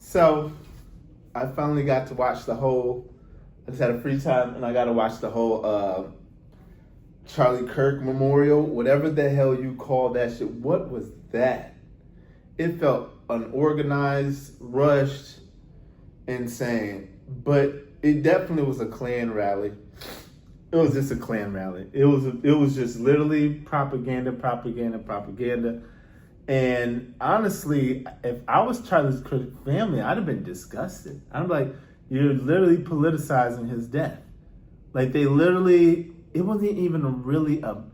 So I finally got to watch the whole. I just had a free time, and I got to watch the whole Charlie Kirk Memorial, whatever the hell you call that shit. What was that? It felt unorganized, rushed, insane. But it definitely was a Klan rally. It was just a Klan rally. It was just literally propaganda. And honestly, if I was Charlie Kirk's family, I'd have been disgusted. I'm like, you're literally politicizing his death. Like they literally, it wasn't even really a.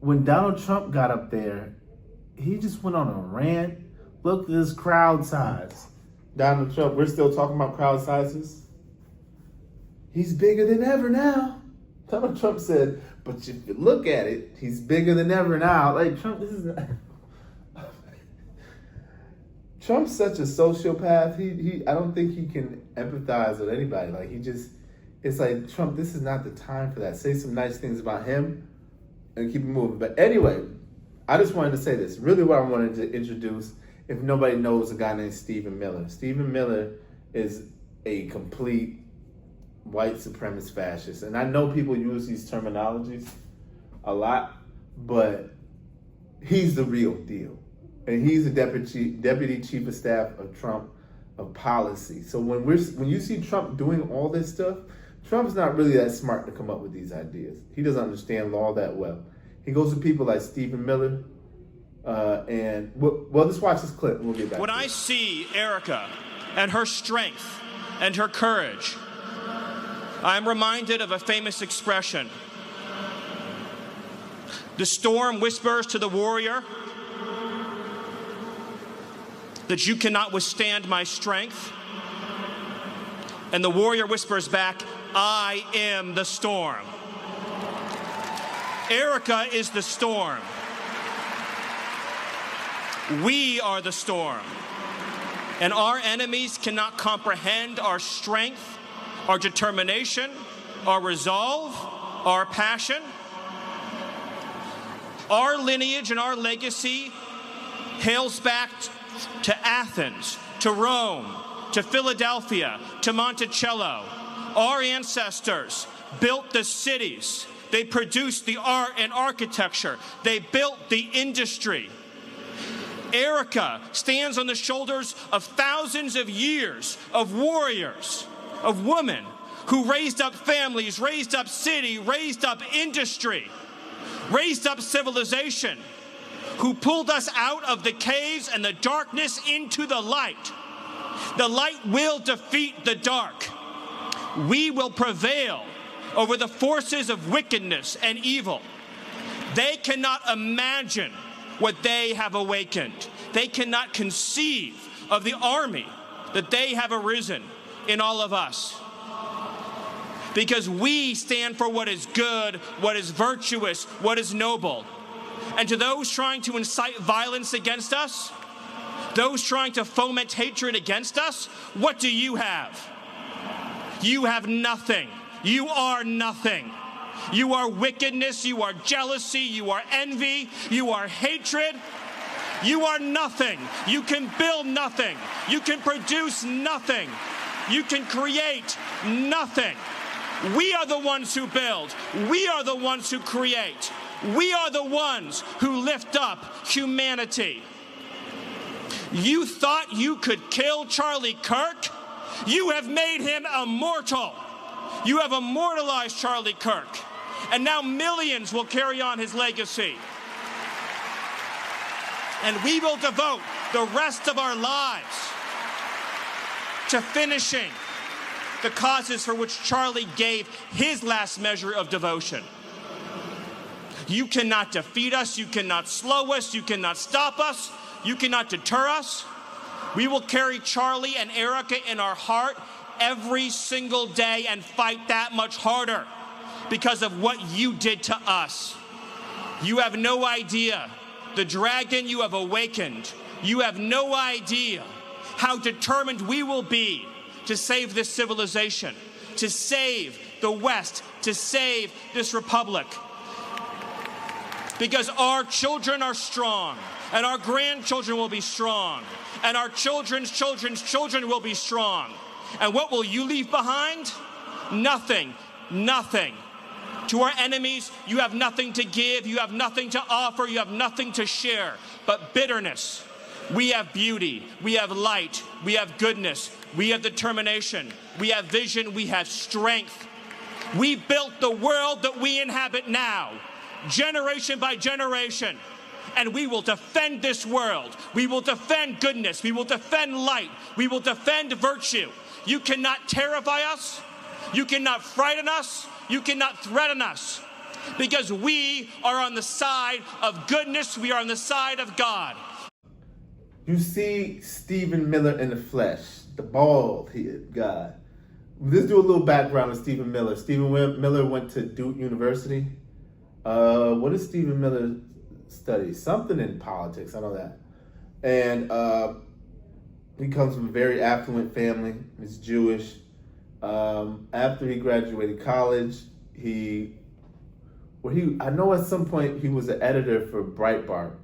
When Donald Trump got up there, he just went on a rant. Look at this crowd size. Donald Trump, we're still talking about crowd sizes. He's bigger than ever now. Donald Trump said, but if you look at it, he's bigger than ever now. Like Trump, this is. Trump's such a sociopath. I don't think he can empathize with anybody. Like it's like, Trump, this is not the time for that. Say some nice things about him and keep it moving. But anyway, I just wanted to say this. Really what I wanted to introduce, if nobody knows, a guy named Stephen Miller. Stephen Miller is a complete white supremacist fascist. And I know people use these terminologies a lot, but he's the real deal. And he's the deputy chief of staff of Trump of policy. So when you see Trump doing all this stuff, Trump's not really that smart to come up with these ideas. He doesn't understand law that well. He goes to people like Stephen Miller, and let's watch this clip and we'll get back. When I see Erica and her strength and her courage, I'm reminded of a famous expression. The storm whispers to the warrior that you cannot withstand my strength. And the warrior whispers back, I am the storm. Erica is the storm. We are the storm. And our enemies cannot comprehend our strength, our determination, our resolve, our passion. Our lineage and our legacy hails back to Athens, to Rome, to Philadelphia, to Monticello. Our ancestors built the cities. They produced the art and architecture. They built the industry. Erica stands on the shoulders of thousands of years of warriors, of women who raised up families, raised up city, raised up industry, raised up civilization, who pulled us out of the caves and the darkness into the light. The light will defeat the dark. We will prevail over the forces of wickedness and evil. They cannot imagine what they have awakened. They cannot conceive of the army that they have arisen in all of us. Because we stand for what is good, what is virtuous, what is noble. And to those trying to incite violence against us, those trying to foment hatred against us, what do you have? You have nothing. You are nothing. You are wickedness, you are jealousy, you are envy, you are hatred. You are nothing. You can build nothing. You can produce nothing. You can create nothing. We are the ones who build. We are the ones who create. We are the ones who lift up humanity. You thought you could kill Charlie Kirk? You have made him immortal. You have immortalized Charlie Kirk. And now millions will carry on his legacy. And we will devote the rest of our lives to finishing the causes for which Charlie gave his last measure of devotion. You cannot defeat us. You cannot slow us. You cannot stop us. You cannot deter us. We will carry Charlie and Erica in our heart every single day and fight that much harder because of what you did to us. You have no idea the dragon you have awakened. You have no idea how determined we will be to save this civilization, to save the West, to save this republic. because our children are strong, and our grandchildren will be strong, and our children's children's children will be strong. And what will you leave behind? Nothing. Nothing. To our enemies, you have nothing to give, you have nothing to offer, you have nothing to share, but bitterness. We have beauty, we have light, we have goodness, we have determination, we have vision, we have strength. We built the world that we inhabit now, generation by generation, and we will defend this world. We will defend goodness, we will defend light, we will defend virtue. You cannot terrify us, you cannot frighten us, you cannot threaten us, because we are on the side of goodness, we are on the side of God. You see Stephen Miller in the flesh, the bald-headed guy. Let's do a little background on Stephen Miller. Stephen Miller went to Duke University. What did Stephen Miller study? Something in politics, I know that. And he comes from a very affluent family. He's Jewish. After he graduated college, I know at some point he was an editor for Breitbart.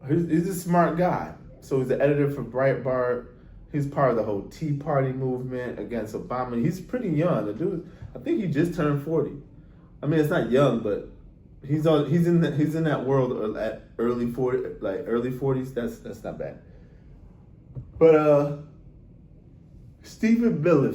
He's a smart guy. So he's the editor for Breitbart. He's part of the whole Tea Party movement against Obama. He's pretty young. The dude, I think he just turned 40. I mean, it's not young, but he's in that world at early 40s. That's not bad. But Stephen Miller.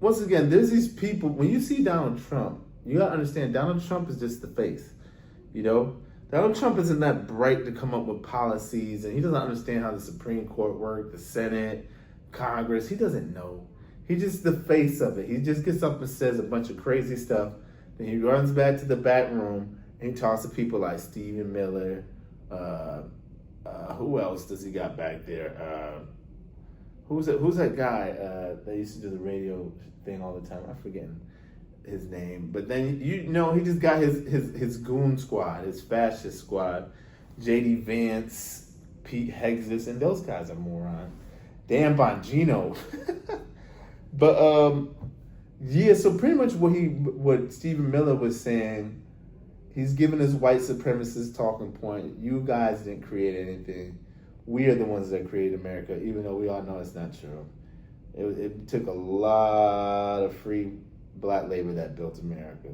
Once again, there's these people. When you see Donald Trump, you gotta understand Donald Trump is just the face. You know, Donald Trump isn't that bright to come up with policies, and he doesn't understand how the Supreme Court works, the Senate, Congress. He doesn't know. He's just the face of it. He just gets up and says a bunch of crazy stuff. Then he runs back to the back room and he talks to people like Stephen Miller. Who else does he got back there? Who's that guy that used to do the radio thing all the time? I'm forgetting his name. But then he just got his goon squad, his fascist squad, J.D. Vance, Pete Hegseth, and those guys are morons. Dan Bongino. But so pretty much what Stephen Miller was saying, he's giving his white supremacist talking point. You guys didn't create anything. We are the ones that created America, even though we all know it's not true. It took a lot of free black labor that built America.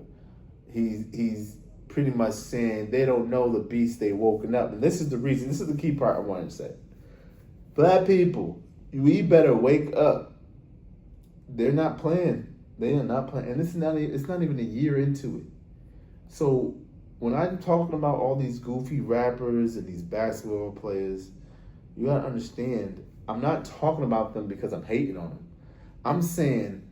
He's pretty much saying they don't know the beast they woken up. And this is the reason, this is the key part I wanted to say. Black people, we better wake up. They're not playing. They are not playing. And it's not even a year into it. So when I'm talking about all these goofy rappers and these basketball players, you gotta understand, I'm not talking about them because I'm hating on them. I'm saying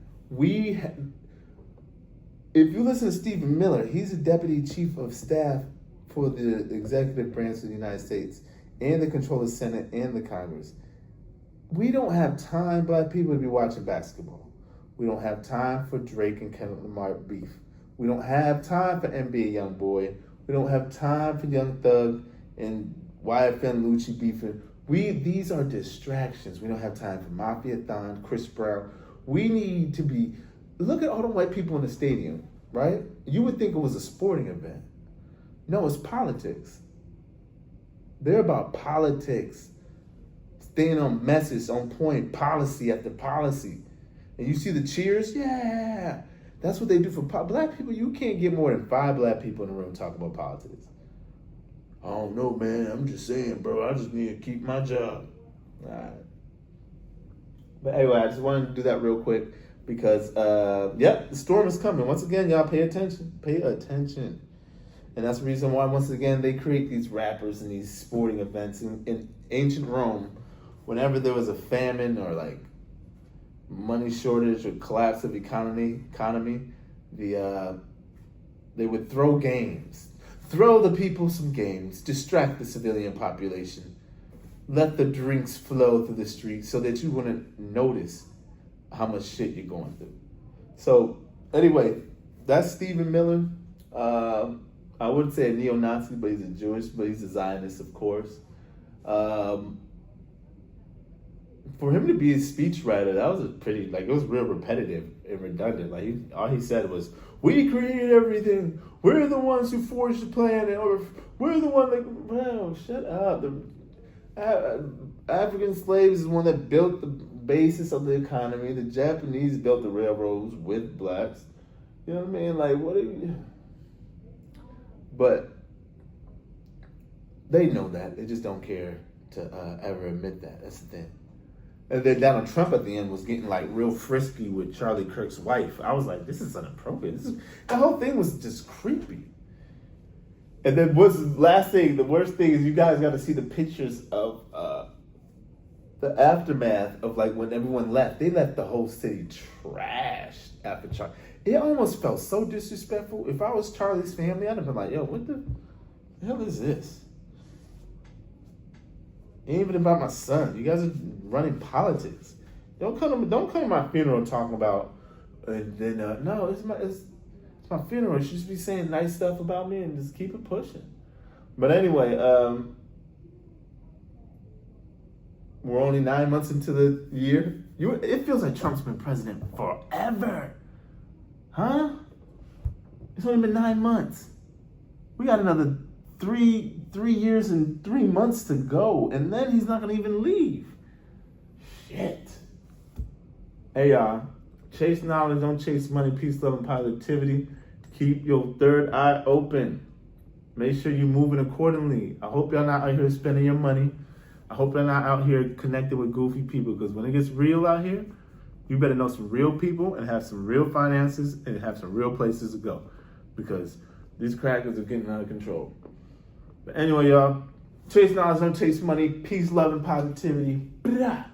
if you listen to Stephen Miller, he's a deputy chief of staff for the executive branch of the United States and the control of the Senate and the Congress. We don't have time, black people, to be watching basketball. We don't have time for Drake and Kendrick Lamar beef. We don't have time for NBA Youngboy. We don't have time for Young Thug and YFN Lucci beefing. These are distractions. We don't have time for Mafia Thon, Chris Brown. We need to be, look at all the white people in the stadium, right? You would think it was a sporting event. No, it's politics. They're about politics. Staying on message, on point, policy after policy. And you see the cheers? Yeah. That's what they do for black people. You can't get more than 5 black people in the room talking about politics. I don't know, man. I'm just saying, bro. I just need to keep my job. All right. But anyway, I just wanted to do that real quick because, the storm is coming. Once again, y'all pay attention. Pay attention. And that's the reason why, once again, they create these rappers and these sporting events. In ancient Rome, whenever there was a famine or like money shortage or collapse of economy, they would throw games. Throw the people some games, distract the civilian population, let the drinks flow through the streets so that you wouldn't notice how much shit you're going through. So anyway, that's Stephen Miller. I wouldn't say a neo-Nazi, but he's a Zionist, of course. for him to be a speechwriter, that was a pretty, like, it was real repetitive and redundant. Like, all he said was, "We created everything. We're the ones who forged the plan, or we're the one that." Bro, shut up. The African slaves is the one that built the basis of the economy. The Japanese built the railroads with blacks. You know what I mean? Like, what are you? But they know that. They just don't care to ever admit that. That's the thing. And then Donald Trump at the end was getting like real frisky with Charlie Kirk's wife. I was like, this is inappropriate. The whole thing was just creepy. And then what's the last thing? The worst thing is you guys got to see the pictures of the aftermath of like when everyone left. They left the whole city trashed after Charlie. It almost felt so disrespectful. If I was Charlie's family, I'd have been like, yo, what the hell is this? Ain't even about my son. You guys are running politics. Don't come to my funeral talking about. And then no, it's my funeral. You should just be saying nice stuff about me and just keep it pushing. But anyway, we're only 9 months into the year. It feels like Trump's been president forever, huh? It's only been 9 months. We got another three years and 3 months to go, and then he's not gonna even leave. Shit. Hey y'all, chase knowledge, don't chase money, peace, love, and positivity. Keep your third eye open. Make sure you're moving accordingly. I hope y'all not out here spending your money. I hope you're not out here connected with goofy people, because when it gets real out here, you better know some real people and have some real finances and have some real places to go, because these crackers are getting out of control. But anyway, y'all, chase knowledge, don't chase money. Peace, love, and positivity. Blah.